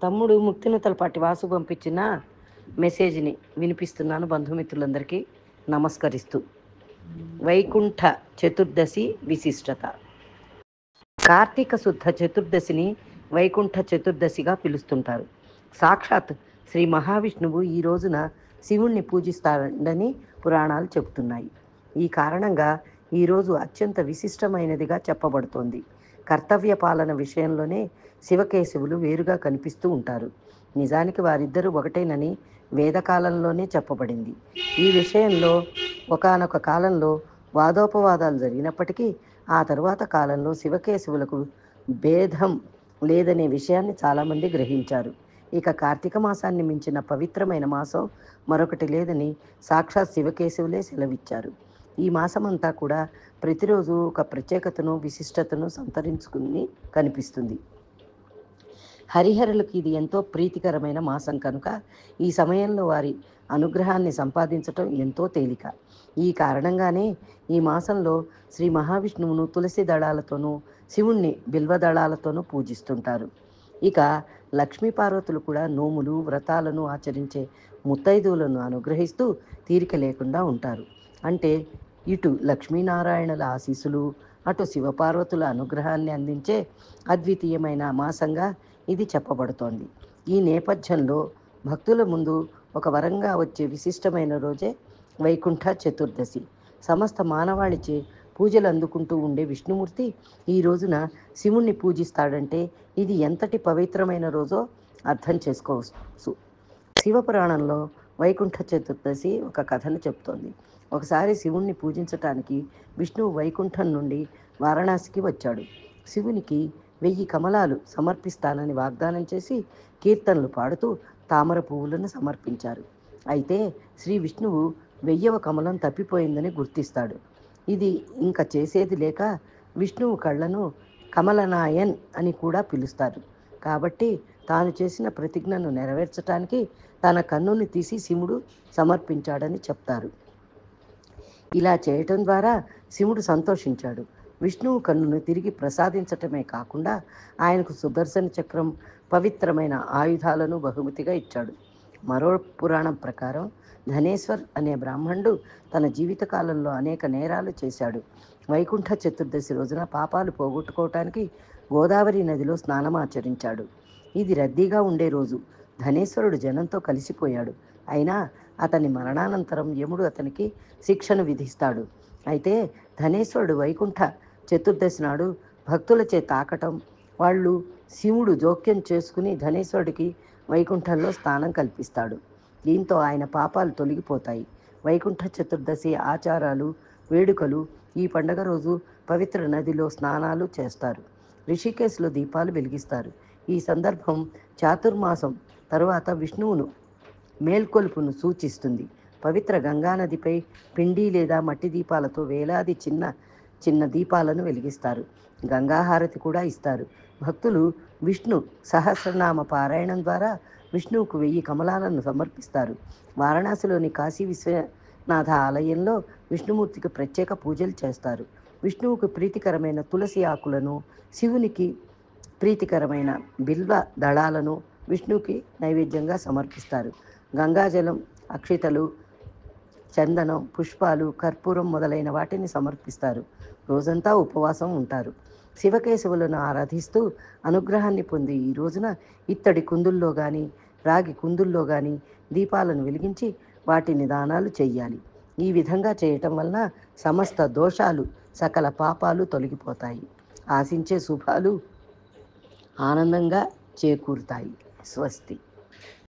తమ్ముడు ముక్తినూతలపాటి వాసు పంపించిన మెసేజ్ని వినిపిస్తున్నాను బంధుమిత్రులందరికీ నమస్కరిస్తూ. వైకుంఠ చతుర్దశి విశిష్టత. కార్తీక శుద్ధ చతుర్దశిని వైకుంఠ చతుర్దశిగా పిలుస్తుంటారు. సాక్షాత్ శ్రీ మహావిష్ణువు ఈ రోజున శివుణ్ణి పూజిస్తాడని పురాణాలు చెబుతున్నాయి. ఈ కారణంగా ఈరోజు అత్యంత విశిష్టమైనదిగా చెప్పబడుతోంది. కర్తవ్య పాలన విషయంలోనే శివకేశవులు వేరుగా కనిపిస్తూ ఉంటారు. నిజానికి వారిద్దరూ ఒకటేనని వేదకాలంలోనే చెప్పబడింది. ఈ విషయంలో ఒకానొక కాలంలో వాదోపవాదాలు జరిగినప్పటికీ ఆ తరువాత కాలంలో శివకేశవులకు భేదం లేదనే విషయాన్ని చాలామంది గ్రహించారు. ఇక కార్తీక మాసాన్ని మించిన పవిత్రమైన మాసం మరొకటి లేదని సాక్షాత్ శివకేశవులే సెలవిచ్చారు. ఈ మాసమంతా కూడా ప్రతిరోజు ఒక ప్రత్యేకతను విశిష్టతను సంతరించుకుని కనిపిస్తుంది. హరిహరులకు ఇది ఎంతో ప్రీతికరమైన మాసం కనుక ఈ సమయంలో వారి అనుగ్రహాన్ని సంపాదించటం ఎంతో తేలిక. ఈ కారణంగానే ఈ మాసంలో శ్రీ మహావిష్ణువును తులసి దళాలతోనూ శివుణ్ణి బిల్వదళాలతోనూ పూజిస్తుంటారు. ఇక లక్ష్మీపార్వతులు కూడా నోములు వ్రతాలను ఆచరించే ముత్తైదువులను అనుగ్రహిస్తూ తీరిక లేకుండా ఉంటారు. అంటే ఇటు లక్ష్మీనారాయణుల ఆశీస్సులు, అటు శివపార్వతుల అనుగ్రహాన్ని అందించే అద్వితీయమైన మాసంగా ఇది చెప్పబడుతోంది. ఈ నేపథ్యంలో భక్తుల ముందు ఒక వరంగా వచ్చే విశిష్టమైన రోజే వైకుంఠ చతుర్దశి. సమస్త మానవాళిచే పూజలు అందుకుంటూ ఉండే విష్ణుమూర్తి ఈ రోజున శివుణ్ణి పూజిస్తాడంటే ఇది ఎంతటి పవిత్రమైన రోజో అర్థం చేసుకోవచ్చు. శివపురాణంలో వైకుంఠ చతుర్దశి ఒక కథను చెప్తోంది. ఒకసారి శివుణ్ణి పూజించటానికి విష్ణువు వైకుంఠం నుండి వారణాసికి వచ్చాడు. శివునికి 1000 కమలాలు సమర్పిస్తానని వాగ్దానం చేసి కీర్తనలు పాడుతూ తామర పువ్వులను సమర్పించారు. అయితే శ్రీ విష్ణువు 1000వ కమలం తప్పిపోయిందని గుర్తిస్తాడు. ఇది ఇంక చేసేది లేక విష్ణువు కళ్ళను కమలనాయన్ అని కూడా పిలుస్తారు. కాబట్టి తాను చేసిన ప్రతిజ్ఞను నెరవేర్చడానికి తన కన్నుని తీసి శివుడు సమర్పించాడని చెప్తారు. ఇలా చేయటం ద్వారా శివుడు సంతోషించాడు. విష్ణువు కన్నును తిరిగి ప్రసాదించటమే కాకుండా ఆయనకు సుదర్శన చక్రం, పవిత్రమైన ఆయుధాలను బహుమతిగా ఇచ్చాడు. మరో పురాణం ప్రకారం ధనేశ్వర్ అనే బ్రాహ్మణుడు తన జీవితకాలంలో అనేక నేరాలు చేశాడు. వైకుంఠ చతుర్దశి రోజున పాపాలు పోగొట్టుకోవటానికి గోదావరి నదిలో స్నానమాచరించాడు. ఇది రద్దీగా ఉండే రోజు. ధనేశ్వరుడు జనంతో కలిసిపోయాడు. అయినా అతని మరణానంతరం యముడు అతనికి శిక్షను విధిస్తాడు. అయితే ధనేశ్వరుడు వైకుంఠ చతుర్దశి నాడు భక్తులచే తాకటం, వాళ్ళు శివుడు జోక్యం చేసుకుని ధనేశ్వరుడికి వైకుంఠంలో స్థానం కల్పిస్తాడు. దీంతో ఆయన పాపాలు తొలగిపోతాయి. వైకుంఠ చతుర్దశి ఆచారాలు, వేడుకలు ఈ పండగ రోజు పవిత్ర నదిలో స్నానాలు చేస్తారు. రిషికేశ్లో దీపాలు వెలిగిస్తారు. ఈ సందర్భం చాతుర్మాసం తరువాత విష్ణువును మేల్కొలుపును సూచిస్తుంది. పవిత్ర గంగానదిపై పిండి లేదా మట్టి దీపాలతో వేలాది చిన్న చిన్న దీపాలను వెలిగిస్తారు. గంగాహారతి కూడా ఇస్తారు. భక్తులు విష్ణు సహస్రనామ పారాయణం ద్వారా విష్ణువుకు 1000 కమలాలను సమర్పిస్తారు. వారణాసిలోని కాశీ విశ్వనాథ ఆలయంలో విష్ణుమూర్తికి ప్రత్యేక పూజలు చేస్తారు. విష్ణువుకు ప్రీతికరమైన తులసి ఆకులను, శివునికి ప్రీతికరమైన బిల్వ దళాలను విష్ణువుకి నైవేద్యంగా సమర్పిస్తారు. గంగాజలం, అక్షితలు, చందనం, పుష్పాలు, కర్పూరం మొదలైన వాటిని సమర్పిస్తారు. రోజంతా ఉపవాసం ఉంటారు. శివకేశవులను ఆరాధిస్తూ అనుగ్రహాన్ని పొంది ఈ రోజున ఇత్తడి కుందుల్లో కానీ రాగి కుందుల్లో కానీ దీపాలను వెలిగించి వాటిని దానాలు చెయ్యాలి. ఈ విధంగా చేయటం వలన సమస్త దోషాలు, సకల పాపాలు తొలగిపోతాయి. ఆశించే శుభాలు ఆనందంగా చేకూరుతాయి. స్వస్తి.